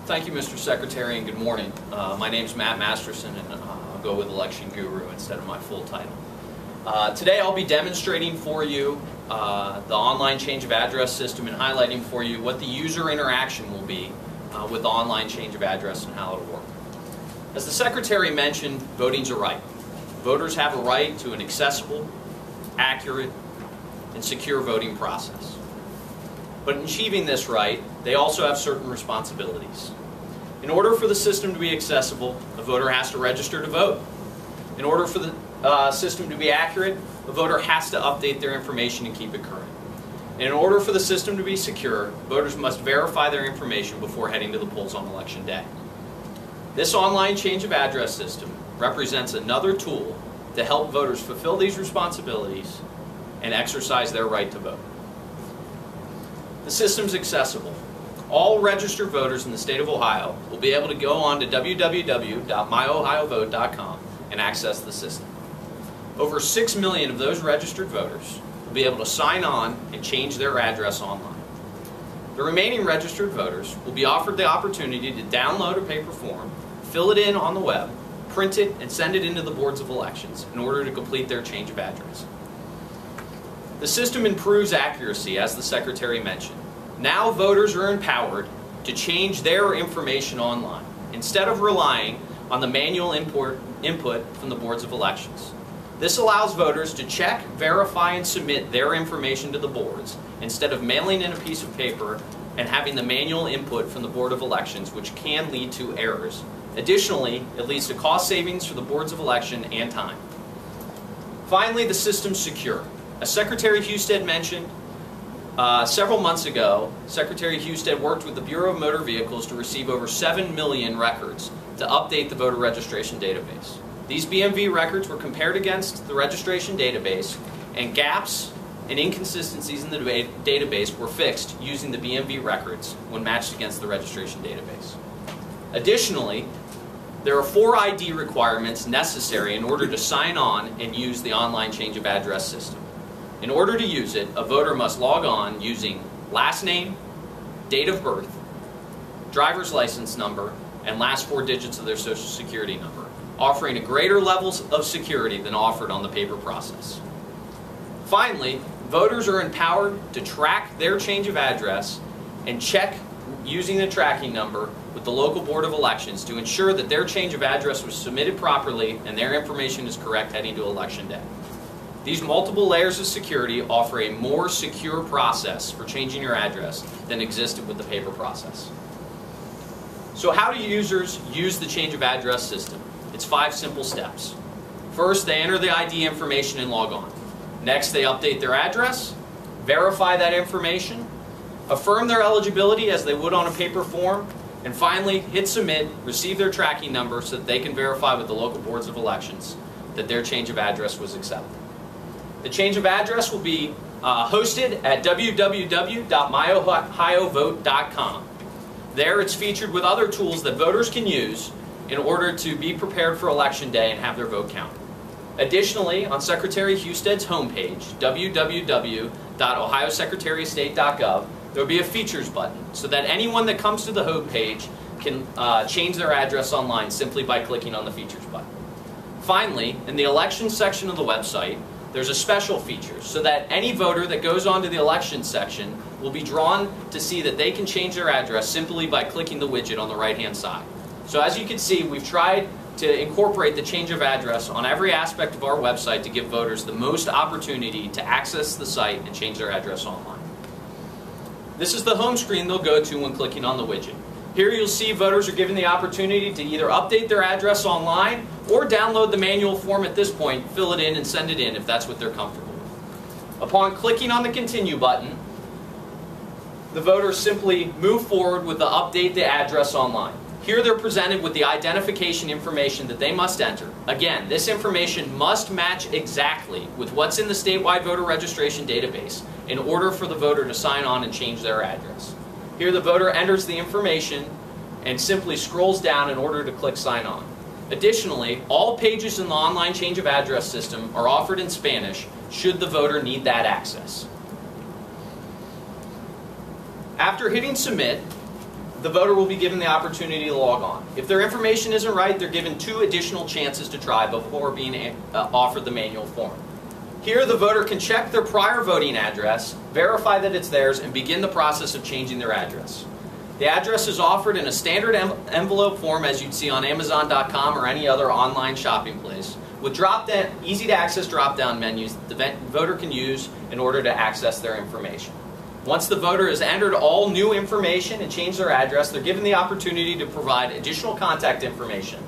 Thank you, Mr. Secretary, and good morning. My name is Matt Masterson, and I'll go with Election Guru instead of my full title. Today I'll be demonstrating for you the online change of address system and highlighting for you what the user interaction will be with the online change of address and how it'll work. As the Secretary mentioned, voting's a right. Voters have a right to an accessible, accurate, and secure voting process. But in achieving this right, they also have certain responsibilities. In order for the system to be accessible, a voter has to register to vote. In order for the system to be accurate, a voter has to update their information and keep it current. And in order for the system to be secure, voters must verify their information before heading to the polls on Election Day. This online change of address system represents another tool to help voters fulfill these responsibilities and exercise their right to vote. The system's accessible. All registered voters in the state of Ohio will be able to go on to www.myohiovote.com and access the system. Over 6 million of those registered voters will be able to sign on and change their address online. The remaining registered voters will be offered the opportunity to download a paper form, fill it in on the web, print it, and send it into the boards of elections in order to complete their change of address. The system improves accuracy, as the Secretary mentioned. Now voters are empowered to change their information online, instead of relying on the manual input from the boards of elections. This allows voters to check, verify, and submit their information to the boards, instead of mailing in a piece of paper and having the manual input from the Board of Elections, which can lead to errors. Additionally, it leads to cost savings for the boards of election and time. Finally, the system's secure. As Secretary Husted mentioned, several months ago, Secretary Husted worked with the Bureau of Motor Vehicles to receive over 7 million records to update the voter registration database. These BMV records were compared against the registration database, and gaps and inconsistencies in the database were fixed using the BMV records when matched against the registration database. Additionally, there are 4 ID requirements necessary in order to sign on and use the online change of address system. In order to use it, a voter must log on using last name, date of birth, driver's license number, and last 4 digits of their Social Security number, offering a greater level of security than offered on the paper process. Finally, voters are empowered to track their change of address and check using the tracking number with the local Board of Elections to ensure that their change of address was submitted properly and their information is correct heading to Election Day. These multiple layers of security offer a more secure process for changing your address than existed with the paper process. So how do users use the change of address system? It's 5 simple steps. First, they enter the ID information and log on. Next, they update their address, verify that information, affirm their eligibility as they would on a paper form, and finally, hit submit, receive their tracking number so that they can verify with the local boards of elections that their change of address was accepted. The change of address will be hosted at www.myohiovote.com. There it's featured with other tools that voters can use in order to be prepared for Election Day and have their vote counted. Additionally, on Secretary Husted's homepage, www.ohiosecretaryofstate.gov, there will be a features button so that anyone that comes to the homepage can change their address online simply by clicking on the features button. Finally, in the elections section of the website, there's a special feature so that any voter that goes onto the elections section will be drawn to see that they can change their address simply by clicking the widget on the right-hand side. So as you can see, we've tried to incorporate the change of address on every aspect of our website to give voters the most opportunity to access the site and change their address online. This is the home screen they'll go to when clicking on the widget. Here you'll see voters are given the opportunity to either update their address online or download the manual form at this point, fill it in, and send it in if that's what they're comfortable with. Upon clicking on the Continue button, the voters simply move forward with the Update the Address online. Here they're presented with the identification information that they must enter. Again, this information must match exactly with what's in the statewide voter registration database in order for the voter to sign on and change their address. Here the voter enters the information and simply scrolls down in order to click Sign On. Additionally, all pages in the online change of address system are offered in Spanish should the voter need that access. After hitting Submit, the voter will be given the opportunity to log on. If their information isn't right, they're given 2 additional chances to try before being offered the manual form. Here, the voter can check their prior voting address, verify that it's theirs, and begin the process of changing their address. The address is offered in a standard envelope form as you'd see on Amazon.com or any other online shopping place, with easy-to-access drop-down menus that the voter can use in order to access their information. Once the voter has entered all new information and changed their address, they're given the opportunity to provide additional contact information,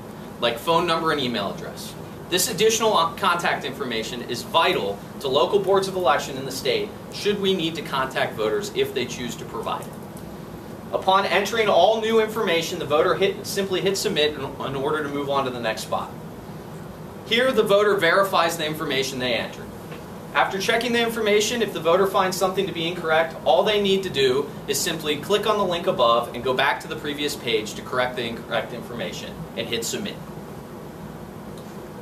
like phone number and email address. This additional contact information is vital to local boards of election in the state should we need to contact voters if they choose to provide it. Upon entering all new information, the voter simply hits submit in order to move on to the next spot. Here, the voter verifies the information they entered. After checking the information, if the voter finds something to be incorrect, all they need to do is simply click on the link above and go back to the previous page to correct the incorrect information and hit submit.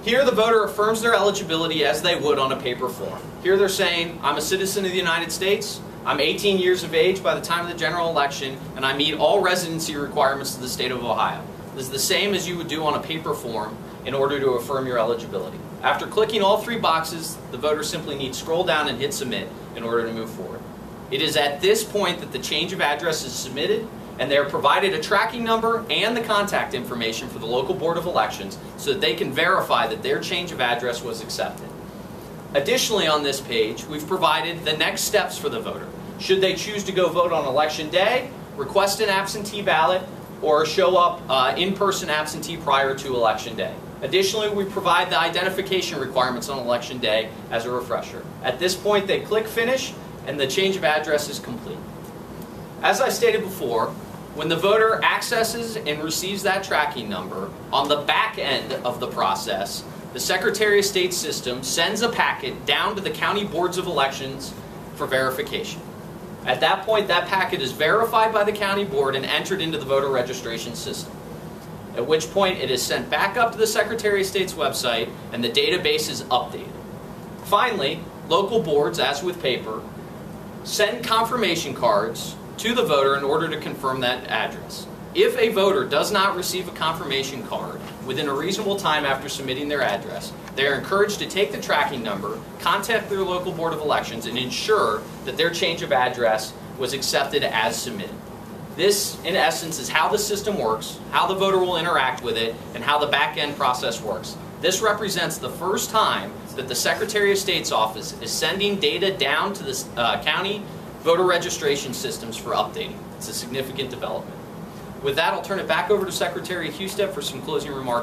Here, the voter affirms their eligibility as they would on a paper form. Here they're saying, I'm a citizen of the United States, I'm 18 years of age by the time of the general election, and I meet all residency requirements of the state of Ohio. This is the same as you would do on a paper form in order to affirm your eligibility. After clicking all 3 boxes, the voter simply needs to scroll down and hit submit in order to move forward. It is at this point that the change of address is submitted, and they are provided a tracking number and the contact information for the local board of elections so that they can verify that their change of address was accepted. Additionally, on this page, we've provided the next steps for the voter. Should they choose to go vote on election day, request an absentee ballot, or show up in-person absentee prior to election day. Additionally, we provide the identification requirements on election day as a refresher. At this point, they click finish, and the change of address is complete. As I stated before, when the voter accesses and receives that tracking number, on the back end of the process, the Secretary of State system sends a packet down to the county boards of elections for verification. At that point, that packet is verified by the county board and entered into the voter registration system, at which point it is sent back up to the Secretary of State's website and the database is updated. Finally, local boards, as with paper, send confirmation cards to the voter in order to confirm that address. If a voter does not receive a confirmation card within a reasonable time after submitting their address, they are encouraged to take the tracking number, contact their local board of elections, and ensure that their change of address was accepted as submitted. This, in essence, is how the system works, how the voter will interact with it, and how the back-end process works. This represents the first time that the Secretary of State's office is sending data down to the county voter registration systems for updating. It's a significant development. With that, I'll turn it back over to Secretary Husted for some closing remarks.